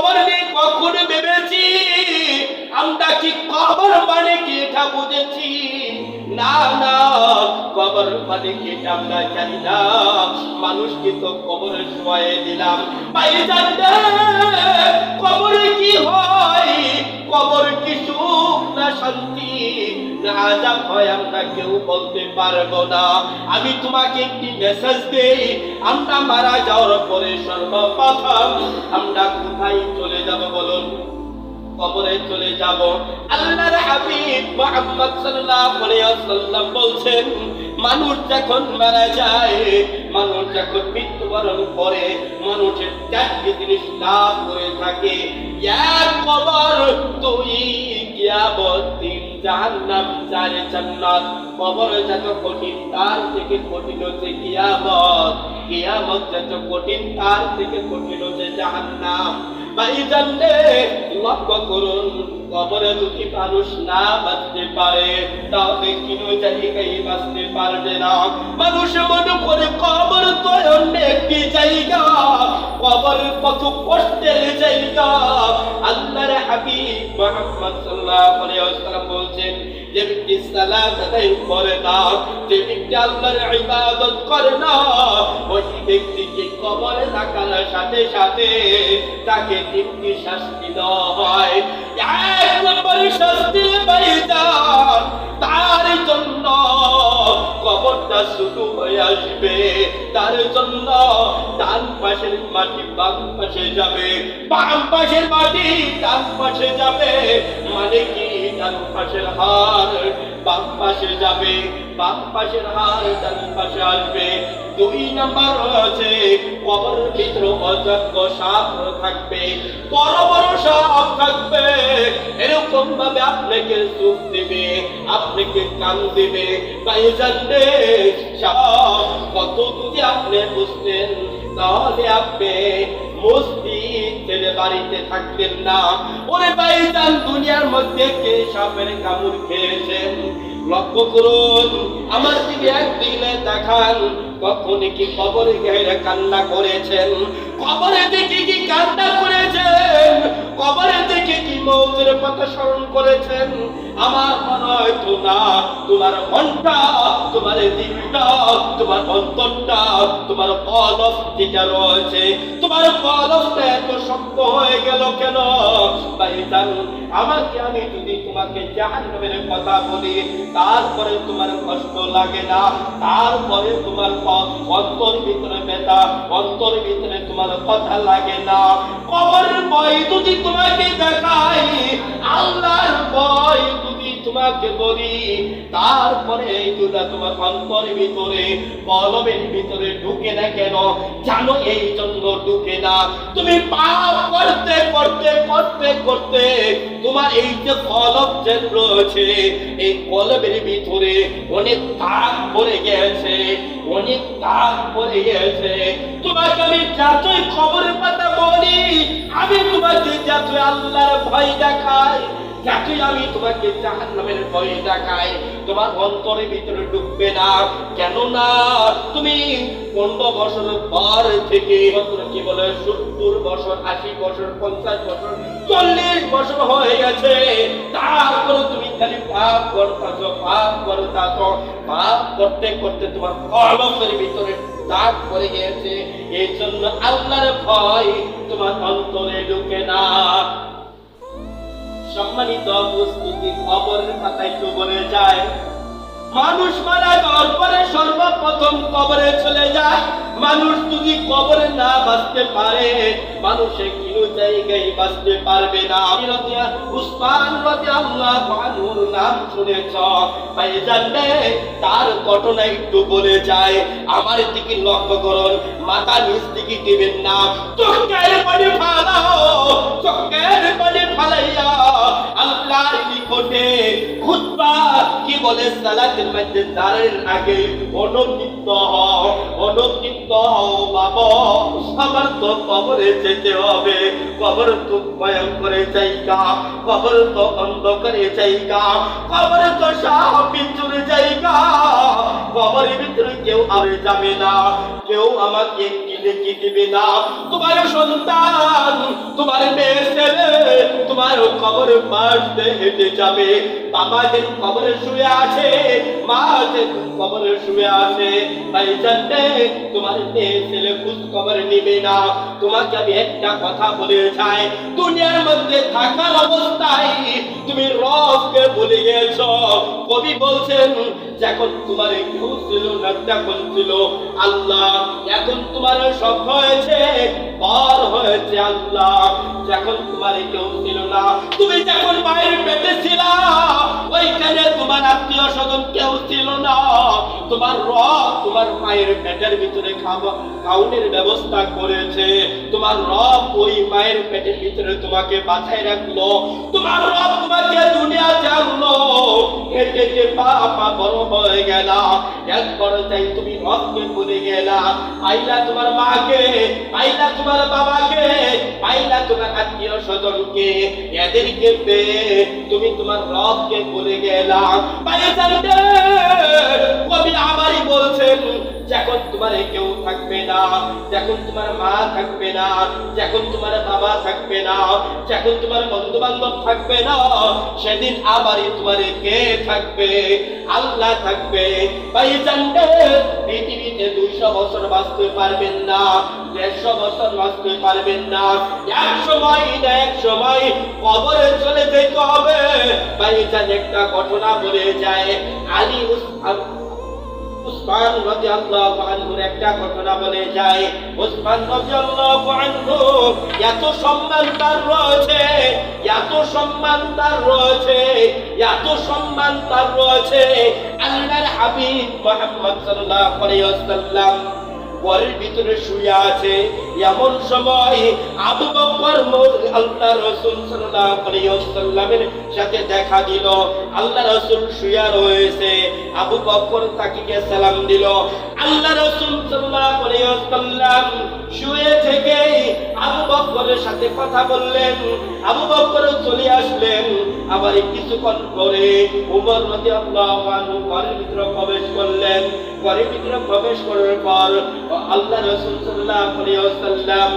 কবর নিয়ে কখন ভেবেছি? আমরা কি কবর মানে কি এটা বুঝেছি? না না, কবর মানে কি এটা আমরা জানি না। মানুষকে তো কবরে শোয়াই দিলাম। ভাইজান রে, কবরে কি হয়? কবর কি সুখ না শান্তি না আযাব হয় আমরা কেউ বলতে পারবো না। আমি তোমাকে একটি মেসেজ দেই, আমরা মারা যাওয়ার পরে সর্বপ্রথম আমরা কোথায় চলে যাব বলুন? কবরে চলে যাব। আল্লাহর হাবিব মুহাম্মদ সাল্লাল্লাহু আলাইহি ওয়াসাল্লাম বলছেন, মানুষ যখন মারা যায়, মানুষ যখন মৃত্যুবরণ করে, মানুষের চারটি জিনিস লাভ করে থাকে। এক কবর, দুই কিয়ামত, তিন জাহান্নাম, চার জান্নাত। কবর যত কঠিন তার থেকে কঠিন হচ্ছে কিয়ামত, কিয়ামত যত কঠিন তার থেকে কঠিন হচ্ছে জাহান্নাম। ভাইজান রে, লক্ষ্য করুন, কবরে যদি মানুষ না বাঁচতে পারে তাহলে কোনো জায়গায় বাঁচতে পারবে না। মানুষ মনে করে কবর তো অন্য একটি জায়গা, কবর কত কষ্টের জায়গা। আল্লাহর হাবিব মুহাম্মদ সাল্লাল্লাহু আলাইহি ওয়াসাল্লাম বলছেন, যে ব্যক্তি সালাত আদায় করে না, যে ব্যক্তি আল্লাহর ইবাদত করে না, ওই ব্যক্তিকে কবরে রাখার সাথে সাথে তাকে তিনটি শাস্তি দেওয়া হয়। এক নম্বরে শাস্তি ভাইজান, তার জন্য কবরটা শুরু হয়ে আসবে, তার জন্য ডান পাশের মাটি বাম পাশে যাবে, বাম পাশের মাটি ডান পাশে যাবে। মানে কি? ডান পাশের হাড় বাম পাশে যাবে, বাম পাশের হাড় ডান পাশে আসবে। দুই নাম্বার আছে, কবরের ভিতরে অযোগ্য সাপ থাকবে, বড় বড় সাপ থাকবে। এরকম ভাবে আপনাকে চোখ দেবে, আপনাকে কান দেবে। ভাইজান রে, সাপ কত যদি আপনি বুঝতেন তাহলে আপনি মসজিদ ছেড়ে বাড়িতে থাকতেন না। ওরে ভাইজান, দুনিয়ার মধ্যে কে সাপের কামড় খেয়েছেন? লক্ষ্য করুন, আমার দিকে একদিনে দেখান, কখন কি কবরে গিয়ে কান্না করেছেন? কবরে দেখে কি কান্না করেছেন? কবরে দেখে কি মৌতের কথা স্মরণ করেছেন? আমার মনে হয় তো না। তোমার মনটা, তোমার দিলটা, তোমার অন্তরটা, তোমার কলব যেটা রয়েছে, তোমার কলবটা এত শক্ত হয়ে গেল কেন? ভাইজান, আমাকে আমি যদি তোমাকে জাহান্নামের কথা বলি, তারপরে তোমার কষ্ট লাগে না, তারপরে তোমার অন্তর ভিতরে ব্যথা, অন্তর ভিতরে তোমার কথা লাগে না। কবরের ভয় যদি তোমাকে দেখাই, আল্লাহর ভয় যদি তোমাকে বলি, তারপরে এইগুলা তোমার অন্তরের ভিতরে, কলবের ভিতরে ঢুকে না কেন জানো? এই জন্য ঢুকে না, তুমি পাপ করতে করতে করতে করতে তোমার এই যে কলব যে রয়েছে, এই কলবের ভিতরে অনেক দাগ পড়ে গেছে, অনেক দাগ পড়ে গেছে। তোমাকে আমি যতই খবরের পাতা বলি, আমি তোমাকে যতই আল্লাহর ভয় দেখাই, যতই আমি তোমাকে জাহান্নামের ভয় দেখাই, তোমার অন্তরের ভিতরে ঢুকবে না। কেন না? তুমি 15 বছর পর থেকে কি বলে 70 বছর, 80 বছর, 50 বছর, 40 বছর হয়ে গেছে, তারপরে তুমি খালি পাপ করতেছো, পাপ করতেছো। পাপ করতে করতে তোমার কলবের ভিতরে দাগ পড়ে গেছে। এই জন্য আল্লাহর ভয় তোমার অন্তরে ঢুকে না। সম্মানিত উপস্থিতি, কবরের কথা একটু বলে যায়। মানুষ মারা যাওয়ার পরে সর্বপ্রথম কবরে চলে যায়। মানুষ যদি কবরে না বাঁচতে পারে, মানুষে কোনো জায়গায় বাঁচতে পারবে না। উসমান রাদিয়াল্লাহু আনহুর নাম শুনেছ? ভাইজান রে, তার ঘটনা একটু বলে যায়। আমার দিকে লক্ষ্য করুন, মাথা নিচ দিকে দিবেন না, চোখের পানি ফালাও, চোখের পানি ফালাইয়া আল্লাহর নিকটে খুতবা কি বলে, সালাতের মধ্যে দাঁড়ানোর আগে অনুতপ্ত হও, অনুতপ্ত মুক্ত হও বাবা, আমার তো কবরে যেতে হবে। কবর তো ভয়ঙ্করে জায়গা, কবর তো অন্ধকারে জায়গা, কবর তো সাপ বিচ্ছুর জায়গা। কবরের ভিতরে কেউ আর যাবে না, কেউ আমাকে কিনে কি দিবে না। তোমার সন্তান, তোমার মেয়ে ছেলে তোমার কবর পাশ দিয়ে হেঁটে যাবে। বাবা যেন কবরে শুয়ে আছে, মা যেন কবরে শুয়ে আছে, ভাই জানতে তোমার মেয়ে ছেলে খোঁজ খবর নিবে না। তোমাকে আমি একটা কথা বলে যাই, দুনিয়ার মধ্যে থাকার অবস্থায় তুমি রবকে ভুলে গেছো। কবি বলছেন যখন তোমার কেউ ছিল না তখন ছিল আল্লাহ, এখন তোমার সব হয়েছে পর হয়েছে আল্লাহ। যখন তোমার কেউ ছিল না, তুমি যখন মায়ের পেটে ছিলা ওইখানে তোমার আত্মীয় স্বজন কেউ ছিল না। তোমার রব তোমার মায়ের পেটের ভিতরে খাওয়ানোর ব্যবস্থা করেছে। তোমার রব ওই মায়ের পেটের ভিতরে তোমাকে বাঁচায় রাখলো। তোমার রব তোমাকে দুনিয়াতে আনলো, হেঁটে হেঁটে পা পা বড় হয়ে গেলা। একবার তাই তুমি রবকে ভুলে গেলা, পাইলা তোমার মাকে, পাইলা তোমার বাবাকে, পাইলা তোমার আত্মীয় স্বজনকে, এদেরকে পেয়ে তুমি তোমার রবকে ভুলে গেলা। কবি আমারই বলছেন যখন তোমার কেউ থাকবে না, যখন তোমার মা থাকবে না, যখন তোমার বাবা থাকবে না, যখন তোমার বন্ধু বান্ধব থাকবে না, সেদিন আবারই তোমার কে থাকবে? আল্লাহ থাকবে। ভাই জানতে পৃথিবীতে 200 বছর বাঁচতে পারবেন না, 150 বছর বাঁচতে পারবেন না, এক সময় না এক সময় কবরে চলে যেতে হবে। ভাই জান একটা ঘটনা বলে যায়, উসমান রাদিয়াল্লাহু আনহুর একটা ঘটনা বলে যায়। উসমান রাদিয়াল্লাহু আনহু এত সম্মান তার রয়েছে, এত সম্মান তার রয়েছে, এত সম্মান তার রয়েছে। আল্লাহর হাবিব মুহাম্মদ সাল্লাল্লাহু আলাইহি ওয়াসাল্লাম ঘরের ভিতরে শুয়ে আছে, এমন সময় আবু বকর আল্লাহ রাসূল সাল্লাল্লাহু আলাইহি ওয়াসাল্লামের সাথে দেখা দিল। আল্লাহ রাসূল শুয়ে রয়েছে, আবু বকর তাকে সালাম দিল। আল্লাহ রাসূল সাল্লাল্লাহু আলাইহি ওয়াসাল্লাম শুয়ে থেকে আবু বকরের সাথে কথা বললেন। আবু বকর চলে আসলেন। আবার কিছুক্ষণ পরে ওমর রাদিয়াল্লাহু আনহু ঘরের ভিতরে প্রবেশ করলেন। ঘরের ভিতরে প্রবেশ করার পর আল্লাহ রাসূল সাল্লাল্লাহু আলাইহি ওয়াসাল্লাম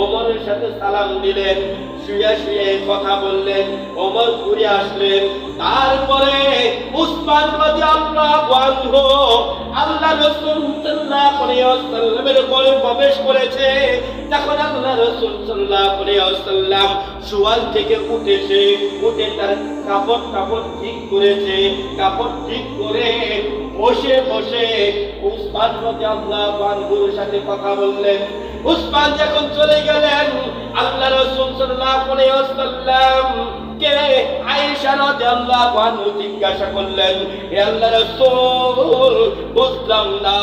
ওমরের সাথে সালাম দিলেন, শুয়ে শুয়ে কথা বললেন। ওমর ঘুরে আসলেন। তারপরে উসমান রাদিয়াল্লাহু আনহু আল্লাহ রাসূল সাল্লাল্লাহু আলাইহি ওয়াসাল্লামের ঘরে প্রবেশ করেছে। তখন আল্লাহ রাসূল সাল্লাল্লাহু আলাইহি ওয়াসাল্লাম শুয়াল থেকে উঠে তার কাপড় ঠিক করেছে। কাপড় ঠিক করে বসে বসে উসমান রাদিয়াল্লাহু আনহুর সাথে কথা বললেন। উসমান যখন চলে গেলেন, আল্লাহ রাসূল সাল্লাল্লাহু আলাইহি ওয়াসাল্লাম কে আয়েশা রাদিয়াল্লাহু আনহা জিজ্ঞাসা করলেন, হে আল্লাহর রাসূল, বুঝলাম না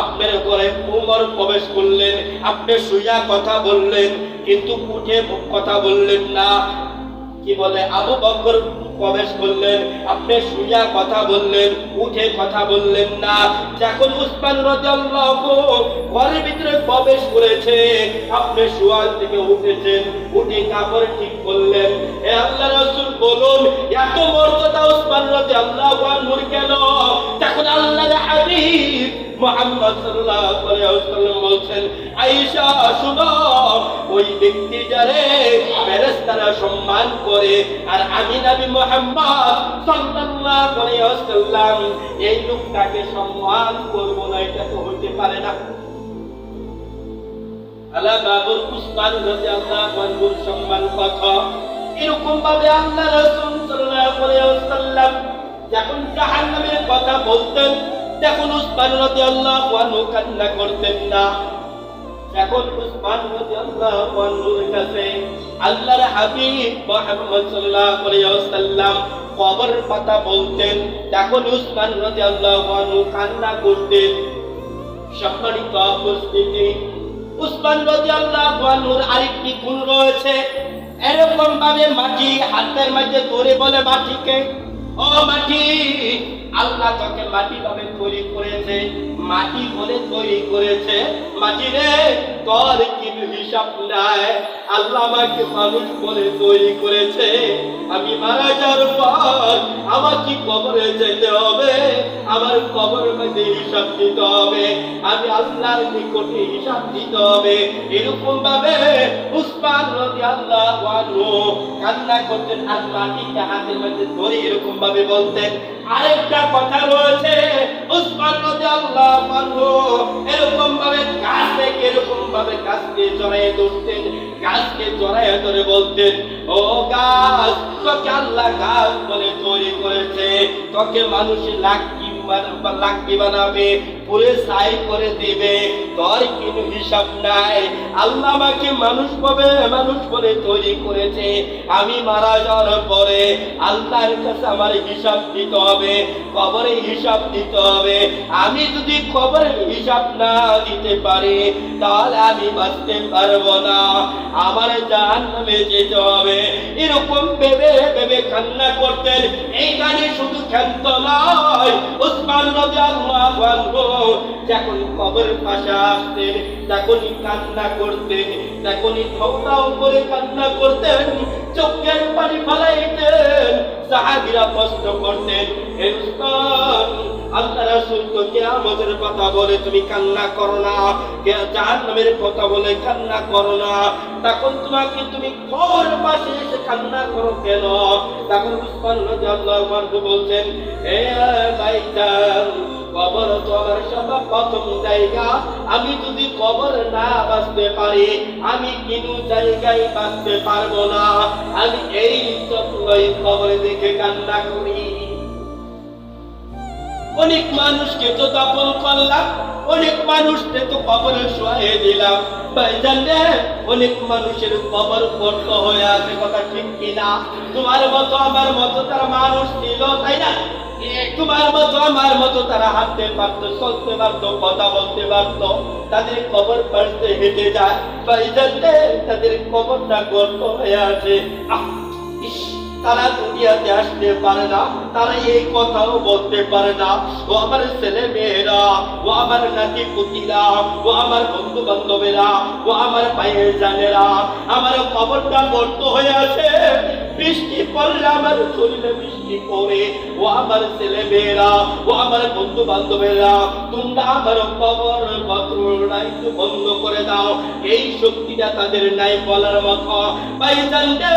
আপনার ঘরে ওমর প্রবেশ করলেন, আপনি শুইয়া কথা বললেন কিন্তু উঠে কথা বললেন না। কি বলে আবু বকর প্রবেশ করলেন, আপনি শুইয়া কথা বললেন, উঠে কথা বললেন না। যখন উসমান রাদিয়াল্লাহু ঘরের ভিতরে প্রবেশ করেছে, আপনি শুয়াল থেকে উঠেছেন, উঠে কাপড় ঠিক করলেন। হে আল্লাহর রাসূল বলুন, এত মর্যাদা উসমান রাদিয়াল্লাহু আনহুর কেন? তখন আল্লাহর হাবিব মুহাম্মদ সাল্লাল্লাহু আলাইহি ওয়াসাল্লাম বলছেন, আয়েশা শুনো, ওই ব্যক্তি যারে ফেরেশতারা সম্মান করে আর আমি নবী মুহাম্মদ সাল্লাল্লাহু আলাইহি ওয়াসাল্লাম এই লোকটাকে সম্মান করব না, এটা তো হতে পারে না। আলা বাবুল উসমান রাদিয়াল্লাহু আনহুর সম্মান কথা এরকম ভাবে আল্লাহ রাসূল সাল্লাল্লাহু আলাইহি ওয়াসাল্লাম যখন জাহান্নামের কথা বলতেন, তখন উসমান রাদিয়াল্লাহু আনহু কান্না করতেন না। যখন উসমান রাদিয়াল্লাহু আনহুর কাছে আল্লাহর হাবিব মুহাম্মদ সাল্লাল্লাহু আলাইহি ওয়াসাল্লাম কবরের কথা বলতেন, তখন উসমান রাদিয়াল্লাহু আনহু কান্না করতেন। সম্মানিত উপস্থিতি, উসমান রাদিয়াল্লাহু আনহুর আরেকটি গুণ রয়েছে। এরকম ভাবে মাটি হাতের মধ্যে ধরে বলে মাটিকে, ও মাটি আল্লাহ তোকে মাটি ভাবে তৈরি করেছে, মাটি বলে তৈরি করেছে। মাটি রে তোর কি হিসাব নাই। আল্লাহ আমাকে মানুষ বলে তৈরি করেছে, আমি মারা যাওয়ার পর আমাকে কবরে যেতে হবে, আমার কবরের মধ্যে হিসাব দিতে হবে, আমি আল্লাহর নিকটে হিসাব দিতে হবে। এরকম ভাবে উসমান রাদিয়াল্লাহু আনহু কান্না করতেন আর মাটিকে হাতের মধ্যে ধরে এরকম ভাবে বলতেন। আরেকটা কথা রয়েছে, উসমান রাদিয়াল্লাহু আনহু এরকম ভাবে গাছকে এরকম ভাবে গাছকে জড়াইয়ে ধরতেন, গাছকে জড়াইয়ে ধরে বলতেন, ও গাছ, তোকে আল্লাহ গাছ বলে তৈরি করেছে, তোকে মানুষের লাকড়ি বানাবে, পুরে ছাই করে দিবে, তোর কোনো হিসাব নাই। আল্লাহ আমাকে মানুষ বলে তৈরি করেছে, আমি মারা যাওয়ার পরে আল্লাহর কাছে আমার হিসাব দিতে হবে, কবরে হিসাব দিতে হবে। আমি যদি কবরের হিসাব না দিতে পারি তাহলে আমি বাঁচতে পারবো না, আমার জাহান্নামে যেতে হবে। এরকম ভেবে ভেবে কান্না করতেন। এইখানে শুধু ক্ষান্ত নয়, উসমান রাদিয়াল্লাহু আনহু যখন কবরের পাশে আসতেন তখনই কান্না করতেন, তখনই ঠোঁটাও করে কান্না করতেন, চোখের পানি ফেলাইতেন। সাহাবীরা প্রশ্ন করতেন, হে উসমান, আল্লাহ রাসূল তো কিয়ামতের কথা বলে তুমি কান্না করো না, জাহান্নামের কথা বলে কান্না করো না, তখন তুমি কবরের পাশে এসে কান্না করো কেন? তখন উসমান রাদিয়াল্লাহু আনহু বলছেন, হে ভাইজান, কবর তো আমার সর্বপ্রথম জায়গা, আমি যদি কবর না বাঁচতে পারি আমি কোনো জায়গায় বাঁচতে পারবো না, আমি এই জন্যই কবরে দেখে কান্না করি। অনেক মানুষকে তো দাফন করলাম, অনেক মানুষকে তো কবরে শুয়ে দিলাম, ভাইজান রে, অনেক মানুষের কবর বন্ধ হয়ে আছে, কথা ঠিক কিনা? তোমার মতো আমার মতো তারা মানুষ ছিল, তাই না? তোমার মতো আমার মতো তারা হাঁটতে পারতো, চলতে পারতো, কথা বলতে পারতো, তাদের কবর পাশে হেঁটে যায়, ভাইজান রে, তাদের কবরটা গর্ত হয়ে আছে। তারা দুনিয়াতে আসতে পারে না, তারা এই কথাও বলতে পারে না। ও আমার ছেলে মেয়েরা, ও আমার নাতি পুতিরা, ও আমার বন্ধু বান্ধবেরা, ও আমার ভাইয়ের জানেরা, আমার কবরটা গর্ত হয়ে আছে, বৃষ্টি পড়লে আমার শরীরে বৃষ্টি পড়ে। ও আমার ছেলে মেয়েরা, ও আমার বন্ধু বান্ধবেরা, তোমরা আমার কবর পাত্রটা একটু বন্ধ করে দাও, এই শক্তিটা তাদের নাই বলার মতো। ভাইজান রে,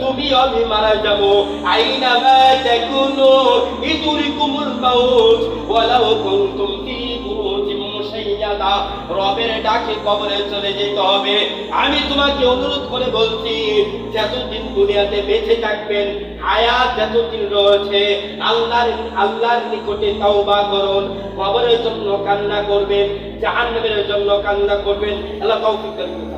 তুমি আমি মারা যাবো, আইনা মা তাকুনু ইদরিকুমুল মাউত ওয়ালাউ কুনতুম ফী বুরুজিম মুশাইয়াদা। রবের ডাকে কবরে চলে যেতে হবে। আমি তোমাকে অনুরোধ করে বলছি, যতদিন দুনিয়াতে বেঁচে থাকবেন, হায়াত যতদিন রয়েছে, আল্লাহর নিকটে তাওবা করুন, কবরের জন্য কান্না করবেন, জাহান্নামের জন্য কান্না করবেন। আল্লাহ তৌফিক দান করুন।